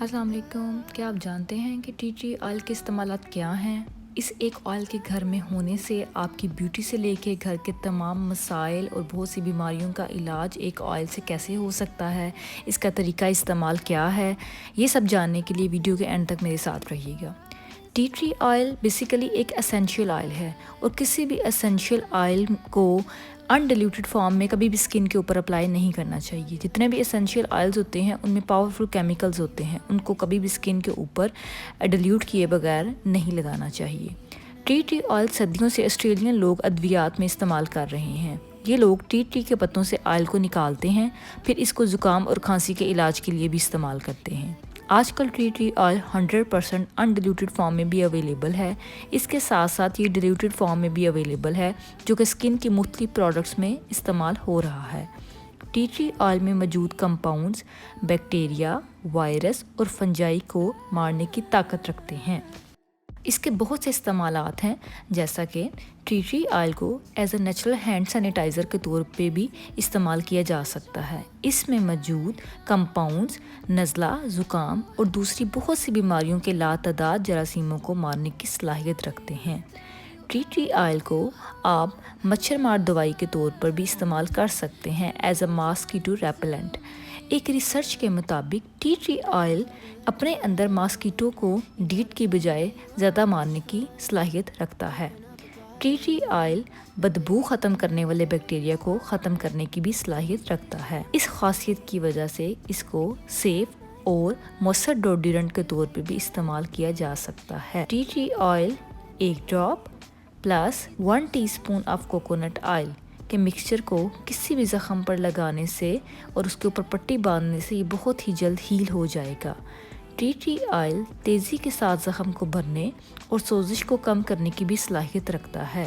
अस्सलाम वालेकुम। क्या आप जानते हैं कि टी ट्री ऑयल के इस्तेमालात क्या हैं? इस एक ऑयल के घर में होने से आपकी ब्यूटी से लेके घर के तमाम मसाइल और बहुत सी बीमारियों का इलाज एक ऑयल से कैसे हो सकता है, इसका तरीका इस्तेमाल क्या है, ये सब जानने के लिए वीडियो के एंड तक मेरे साथ रहिएगा। टी ट्री ऑयल बेसिकली एक एसेंशियल ऑयल है और किसी भी एसेंशियल ऑयल को अनडिल्यूटेड फॉर्म में कभी भी स्किन के ऊपर अप्लाई नहीं करना चाहिए। जितने भी एसेंशियल ऑयल्स होते हैं उनमें पावरफुल केमिकल्स होते हैं, उनको कभी भी स्किन के ऊपर डिल्यूट किए बगैर नहीं लगाना चाहिए। टी ट्री ऑयल सदियों से ऑस्ट्रेलियन लोग अद्वियात में इस्तेमाल कर रहे हैं। ये लोग टी ट्री के पत्तों से ऑयल को निकालते हैं, फिर इसको ज़ुकाम और खांसी के इलाज के लिए भी इस्तेमाल करते हैं। आजकल टी ट्री ऑयल 100% अनडिल्यूटेड फॉर्म में भी अवेलेबल है। इसके साथ साथ ये डिल्यूटेड फॉर्म में भी अवेलेबल है, जो कि स्किन की मुख्तलिफ प्रोडक्ट्स में इस्तेमाल हो रहा है। टी ट्री ऑयल में मौजूद कंपाउंड्स बैक्टीरिया, वायरस और फंजाई को मारने की ताकत रखते हैं। इसके बहुत से इस्तेमालात हैं, जैसा कि टी ट्री ऑयल को as a natural hand sanitiser के तौर पे भी इस्तेमाल किया जा सकता है। इसमें मौजूद कंपाउंड्स नज़ला, ज़ुकाम और दूसरी बहुत सी बीमारियों के लातादाद जरासीमों को मारने की सलाहियत रखते हैं। टी ट्री ऑयल को आप मच्छर मार दवाई के तौर पर भी इस्तेमाल कर सकते हैं एज अ मॉस्किटो रेपेलेंट। एक रिसर्च के मुताबिक टी ट्री ऑयल अपने अंदर मॉस्किटो को डीट की बजाय ज़्यादा मारने की सलाहियत रखता है। टी ट्री ऑयल बदबू ख़त्म करने वाले बैक्टीरिया को ख़त्म करने की भी सलाहियत रखता है। इस खासियत की वजह से इसको सेफ और मौसर डोड्यूरेंट के तौर पर भी इस्तेमाल किया जा सकता है। T tree oil 1 drop plus 1 teaspoon of coconut oil के मिक्सचर को किसी भी ज़ख़म पर लगाने से और उसके ऊपर पट्टी बांधने से ये बहुत ही जल्द हील हो जाएगा। टी ट्री ऑयल तेज़ी के साथ ज़ख़म को भरने और सोजिश को कम करने की भी सलाहियत रखता है।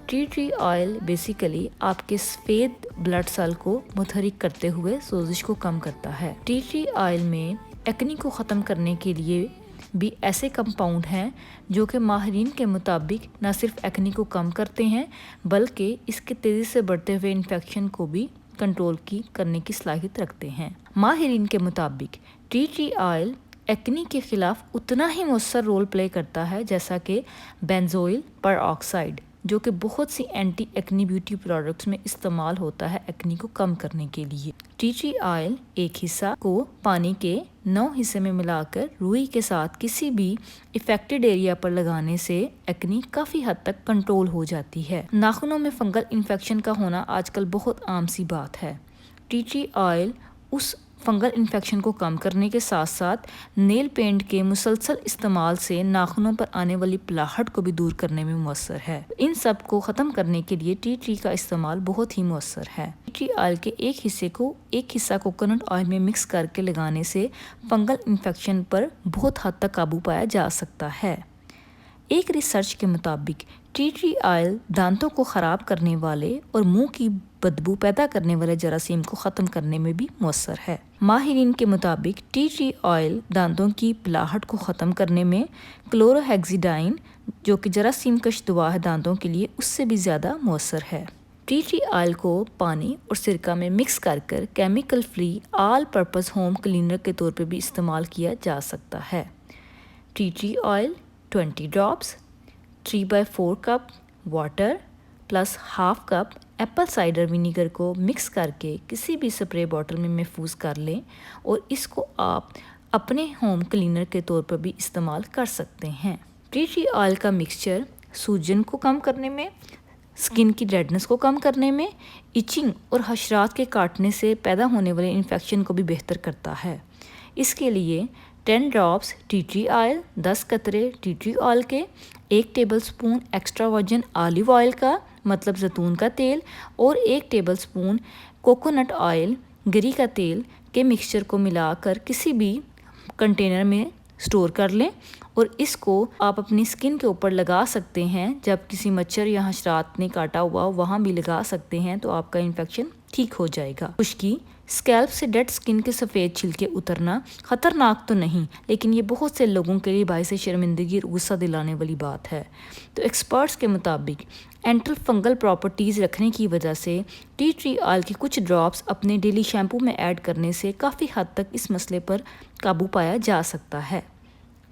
टी ट्री ऑयल बेसिकली आपके सफ़ेद ब्लड सेल को मुतहरिक करते हुए सोजिश को कम करता है। टी ट्री ऑयल में एक्ने को ख़त्म करने के लिए भी ऐसे कंपाउंड हैं जो कि माहिरीन के मुताबिक न सिर्फ एक्ने को कम करते हैं, बल्कि इसके तेज़ी से बढ़ते हुए इन्फेक्शन को भी कंट्रोल करने की सलाहियत रखते हैं। माहिरीन के मुताबिक टी ट्री ऑयल एक्ने के ख़िलाफ़ उतना ही मौसर रोल प्ले करता है जैसा कि बेंजोइल परऑक्साइड, जो कि बहुत सी एंटी एक्ने ब्यूटी प्रोडक्ट्स में इस्तेमाल होता है एक्ने को कम करने के लिए। टी ट्री ऑयल एक हिस्सा को पानी के 9 हिस्से में मिलाकर रुई के साथ किसी भी इफेक्टेड एरिया पर लगाने से एक्ने काफ़ी हद तक कंट्रोल हो जाती है। नाखूनों में फंगल इन्फेक्शन का होना आजकल बहुत आम सी बात है। टी ट्री ऑयल उस फंगल इन्फेक्शन को कम करने के साथ साथ नेल पेंट के मुसलसल इस्तेमाल से नाखूनों पर आने वाली पिलाहट को भी दूर करने में मुअस्सर है। इन सब को ख़त्म करने के लिए टी ट्री का इस्तेमाल बहुत ही मुअस्सर है। टी ट्री ऑयल के एक हिस्सा कोकोनट ऑयल में मिक्स करके लगाने से फंगल इन्फेक्शन पर बहुत हद तक काबू पाया जा सकता है। एक रिसर्च के मुताबिक टी ट्री ऑयल दांतों को ख़राब करने वाले और मुंह की बदबू पैदा करने वाले जरासीम को ख़त्म करने में भी मुअस्सर है। माहिरीन के मुताबिक टी ट्री ऑयल दांतों की पिलाहट को ख़त्म करने में क्लोरोहेक्सिडाइन, जो कि जरासीम कश दवा है दांतों के लिए, उससे भी ज़्यादा मुअस्सर है। टी ट्री ऑयल को पानी और सिरका में मिक्स कर chemical free all purpose home cleaner के तौर पर भी इस्तेमाल किया जा सकता है। T tree oil 20 drops 3/4 cup water plus half cup Apple cider vinegar को मिक्स करके किसी भी स्प्रे बॉटल में महफूज कर लें और इसको आप अपने होम क्लीनर के तौर पर भी इस्तेमाल कर सकते हैं। टी ट्री ऑयल का मिक्सचर सूजन को कम करने में, स्किन की रेडनेस को कम करने में, इचिंग और हशरात के काटने से पैदा होने वाले इन्फेक्शन को भी बेहतर करता है। इसके लिए 10 ड्रॉप्स टी ट्री ऑयल, 10 कतरे टी ट्री ऑयल के, 1 tablespoon extra virgin olive oil का मतलब जैतून का तेल और 1 टेबलस्पून कोकोनट ऑयल गिरी का तेल के मिक्सचर को मिलाकर किसी भी कंटेनर में स्टोर कर लें और इसको आप अपनी स्किन के ऊपर लगा सकते हैं। जब किसी मच्छर या हशरात ने काटा हुआ वहाँ भी लगा सकते हैं तो आपका इन्फेक्शन ठीक हो जाएगा। खुश्की स्कैल्प से डेड स्किन के सफ़ेद छिलके उतरना ख़तरनाक तो नहीं, लेकिन ये बहुत से लोगों के लिए बाइस शर्मिंदगी और गुस्सा दिलाने वाली बात है। तो एक्सपर्ट्स के मुताबिक एंटी फंगल प्रॉपर्टीज़ रखने की वजह से टी ट्री ऑयल के कुछ ड्रॉप्स अपने डेली शैम्पू में ऐड करने से काफ़ी हद तक इस मसले पर काबू पाया जा सकता है।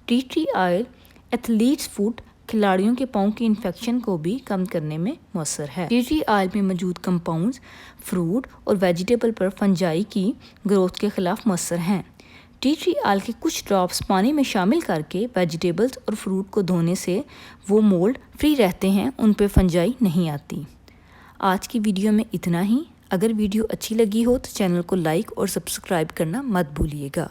T tree oil athletes foot खिलाड़ियों के पाँव की इन्फेक्शन को भी कम करने में मौसर है। टी ट्री ऑयल में मौजूद कंपाउंड्स फ्रूट और वेजिटेबल पर फंजाई की ग्रोथ के खिलाफ मौसर हैं। टी ट्री ऑयल के कुछ ड्रॉप्स पानी में शामिल करके वेजिटेबल्स और फ्रूट को धोने से वो मोल्ड फ्री रहते हैं, उन पे फंजाई नहीं आती। आज की वीडियो में इतना ही। अगर वीडियो अच्छी लगी हो तो चैनल को लाइक और सब्सक्राइब करना मत भूलिएगा।